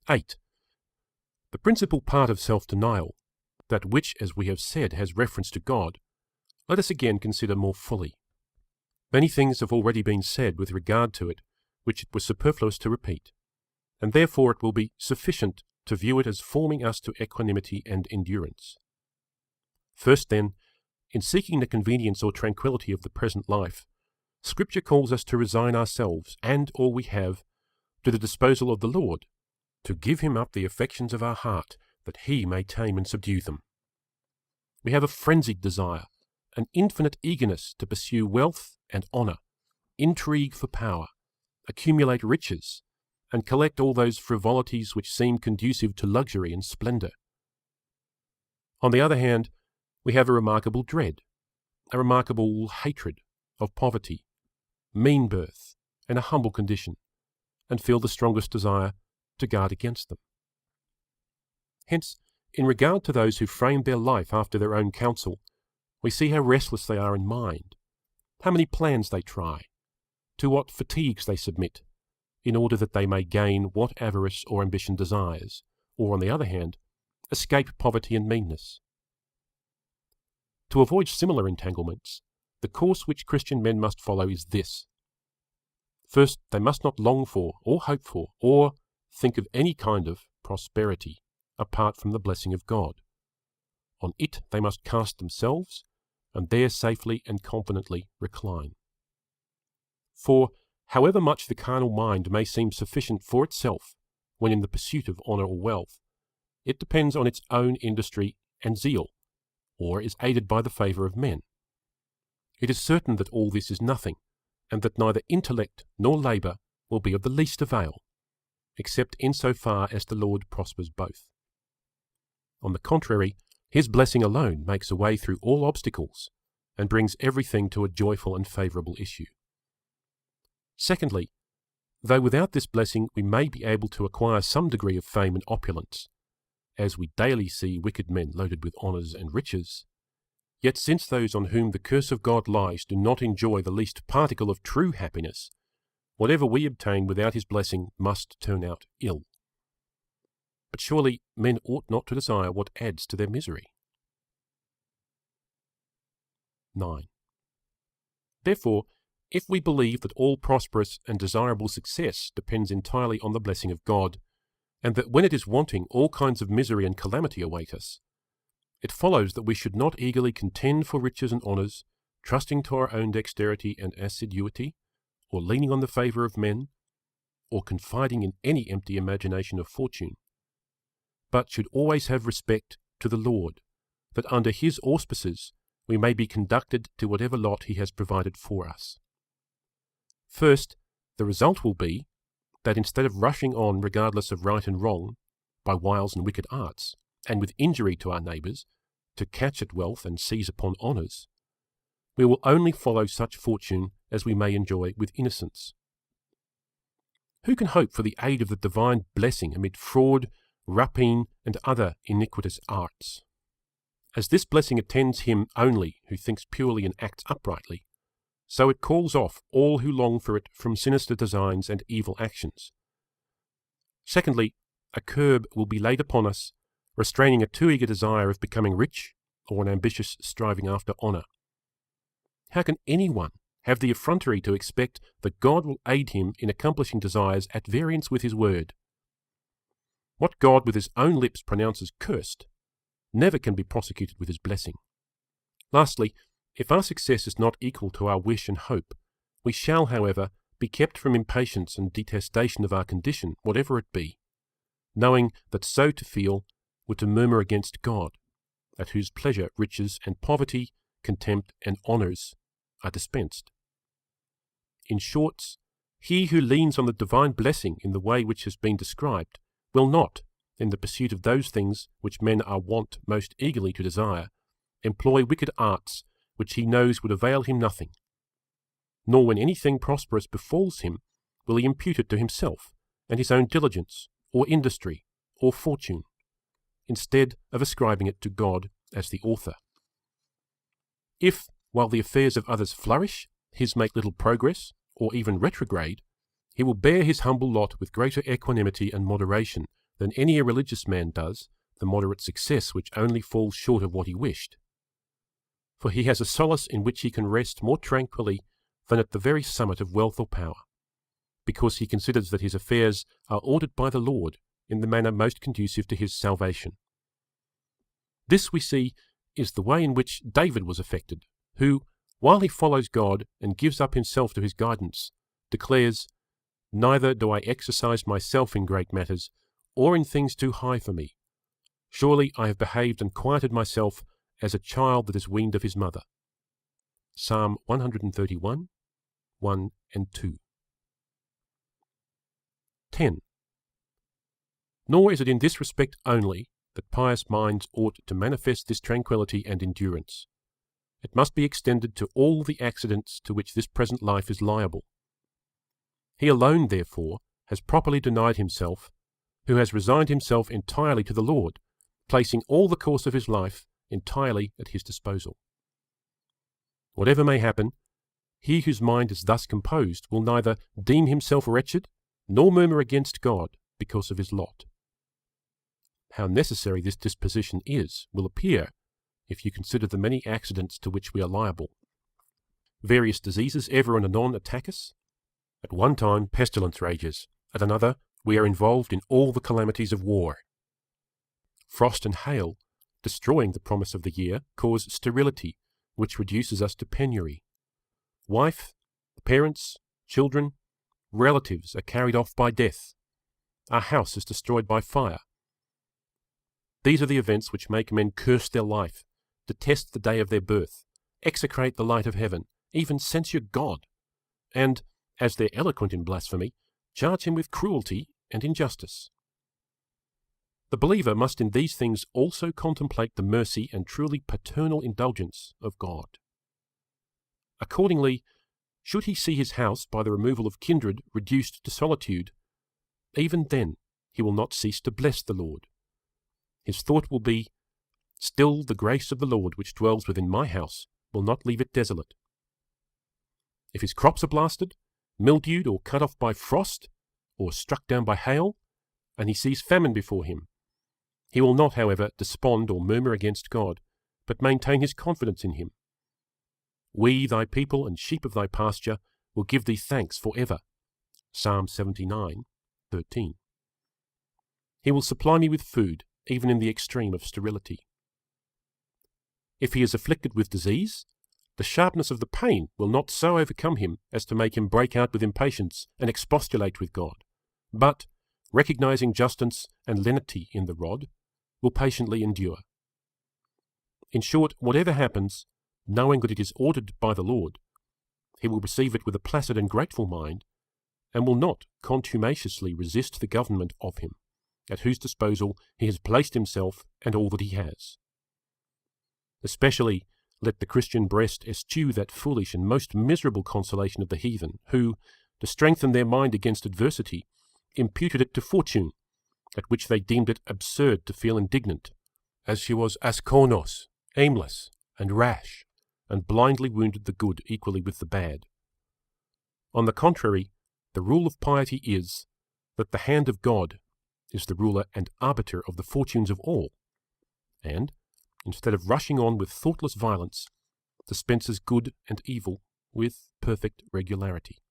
8. The principal part of self-denial, that which, as we have said, has reference to God, let us again consider more fully. Many things have already been said with regard to it, which it was superfluous to repeat, and therefore it will be sufficient to view it as forming us to equanimity and endurance. First then, in seeking the convenience or tranquillity of the present life, Scripture calls us to resign ourselves and all we have to the disposal of the Lord, to give him up the affections of our heart, that he may tame and subdue them. We have a frenzied desire, an infinite eagerness to pursue wealth and honour, intrigue for power, accumulate riches, and collect all those frivolities which seem conducive to luxury and splendour. On the other hand, we have a remarkable dread, a remarkable hatred of poverty, mean birth, and a humble condition, and feel the strongest desire to guard against them. Hence, in regard to those who frame their life after their own counsel, we see how restless they are in mind, how many plans they try, to what fatigues they submit, in order that they may gain what avarice or ambition desires, or, on the other hand, escape poverty and meanness. To avoid similar entanglements, the course which Christian men must follow is this. First, they must not long for, or hope for, or think of any kind of prosperity apart from the blessing of God. On it they must cast themselves, and there safely and confidently recline. For, however much the carnal mind may seem sufficient for itself when in the pursuit of honour or wealth, it depends on its own industry and zeal, or is aided by the favour of men. It is certain that all this is nothing, and that neither intellect nor labour will be of the least avail, except in so far as the Lord prospers both. On the contrary, his blessing alone makes a way through all obstacles, and brings everything to a joyful and favourable issue. Secondly, though without this blessing we may be able to acquire some degree of fame and opulence, as we daily see wicked men loaded with honours and riches, yet since those on whom the curse of God lies do not enjoy the least particle of true happiness, whatever we obtain without his blessing must turn out ill. But surely men ought not to desire what adds to their misery. 9. Therefore, if we believe that all prosperous and desirable success depends entirely on the blessing of God, and that when it is wanting all kinds of misery and calamity await us, it follows that we should not eagerly contend for riches and honours, trusting to our own dexterity and assiduity, or leaning on the favour of men, or confiding in any empty imagination of fortune, but should always have respect to the Lord, that under his auspices we may be conducted to whatever lot he has provided for us. First, the result will be that instead of rushing on regardless of right and wrong, by wiles and wicked arts, and with injury to our neighbours, to catch at wealth and seize upon honours, we will only follow such fortune as we may enjoy with innocence. Who can hope for the aid of the divine blessing amid fraud, rapine, and other iniquitous arts? As this blessing attends him only who thinks purely and acts uprightly, so it calls off all who long for it from sinister designs and evil actions. Secondly, a curb will be laid upon us, restraining a too eager desire of becoming rich or an ambitious striving after honour. How can anyone have the effrontery to expect that God will aid him in accomplishing desires at variance with his word? What God with his own lips pronounces cursed never can be prosecuted with his blessing. Lastly, if our success is not equal to our wish and hope, we shall, however, be kept from impatience and detestation of our condition, whatever it be, knowing that so to feel were to murmur against God, at whose pleasure riches and poverty, contempt and honours are dispensed. In short, he who leans on the divine blessing in the way which has been described will not, in the pursuit of those things which men are wont most eagerly to desire, employ wicked arts which he knows would avail him nothing. Nor when anything prosperous befalls him will he impute it to himself and his own diligence, or industry, or fortune, instead of ascribing it to God as the author. If, while the affairs of others flourish, his make little progress, or even retrograde, he will bear his humble lot with greater equanimity and moderation than any irreligious man does the moderate success which only falls short of what he wished. For he has a solace in which he can rest more tranquilly than at the very summit of wealth or power, because he considers that his affairs are ordered by the Lord in the manner most conducive to his salvation. This, we see, is the way in which David was affected, who, while he follows God and gives up himself to his guidance, declares, "Neither do I exercise myself in great matters, or in things too high for me. Surely I have behaved and quieted myself as a child that is weaned of his mother." Psalm 131, 1 and 2. 10. Nor is it in this respect only that pious minds ought to manifest this tranquillity and endurance. It must be extended to all the accidents to which this present life is liable. He alone, therefore, has properly denied himself, who has resigned himself entirely to the Lord, placing all the course of his life entirely at his disposal. Whatever may happen, he whose mind is thus composed will neither deem himself wretched, nor murmur against God because of his lot. How necessary this disposition is will appear if you consider the many accidents to which we are liable. Various diseases ever and anon attack us. At one time pestilence rages, at another we are involved in all the calamities of war. Frost and hail, destroying the promise of the year, cause sterility, which reduces us to penury. Wife, parents, children, relatives are carried off by death. Our house is destroyed by fire. These are the events which make men curse their life, detest the day of their birth, execrate the light of heaven, even censure God, and, as they're eloquent in blasphemy, charge him with cruelty and injustice. The believer must in these things also contemplate the mercy and truly paternal indulgence of God. Accordingly, should he see his house by the removal of kindred reduced to solitude, even then he will not cease to bless the Lord. His thought will be, "Still the grace of the Lord which dwells within my house will not leave it desolate." If his crops are blasted, mildewed or cut off by frost, or struck down by hail, and he sees famine before him, he will not, however, despond or murmur against God, but maintain his confidence in him. "We, thy people and sheep of thy pasture, will give thee thanks for ever." Psalm 79:13. He will supply me with food, even in the extreme of sterility. If he is afflicted with disease, the sharpness of the pain will not so overcome him as to make him break out with impatience and expostulate with God, but, recognizing justice and lenity in the rod, will patiently endure. In short, whatever happens, knowing that it is ordered by the Lord, he will receive it with a placid and grateful mind, and will not contumaciously resist the government of him, at whose disposal he has placed himself and all that he has. Especially let the Christian breast eschew that foolish and most miserable consolation of the heathen, who, to strengthen their mind against adversity, imputed it to fortune, at which they deemed it absurd to feel indignant, as she was ascornos, aimless, and rash, and blindly wounded the good equally with the bad. On the contrary, the rule of piety is, that the hand of God is the ruler and arbiter of the fortunes of all, and, instead of rushing on with thoughtless violence, dispenses good and evil with perfect regularity.